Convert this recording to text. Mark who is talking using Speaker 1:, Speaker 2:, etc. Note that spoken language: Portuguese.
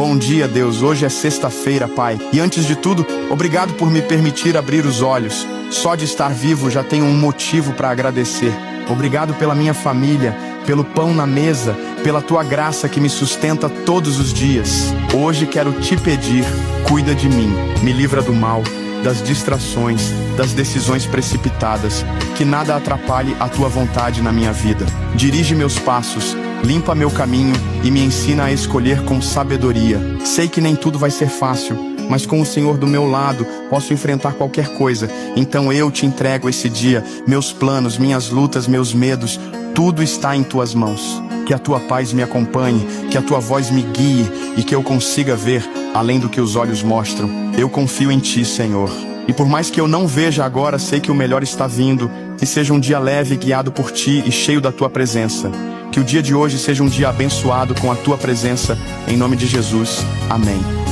Speaker 1: Bom dia, Deus. Hoje é sexta-feira, Pai. E antes de tudo, obrigado por me permitir abrir os olhos. Só de estar vivo já tenho um motivo para agradecer. Obrigado pela minha família, pelo pão na mesa, pela tua graça que me sustenta todos os dias. Hoje quero te pedir, cuida de mim, me livra do mal, das distrações, das decisões precipitadas, que nada atrapalhe a tua vontade na minha vida. Dirige meus passos, limpa meu caminho e me ensina a escolher com sabedoria. Sei que nem tudo vai ser fácil, mas com o Senhor do meu lado, posso enfrentar qualquer coisa. Então eu te entrego esse dia, meus planos, minhas lutas, meus medos, tudo está em tuas mãos. Que a tua paz me acompanhe, que a tua voz me guie e que eu consiga ver além do que os olhos mostram. Eu confio em ti, Senhor. E por mais que eu não veja agora, sei que o melhor está vindo. Que seja um dia leve, guiado por ti e cheio da tua presença. Que o dia de hoje seja um dia abençoado com a tua presença. Em nome de Jesus. Amém.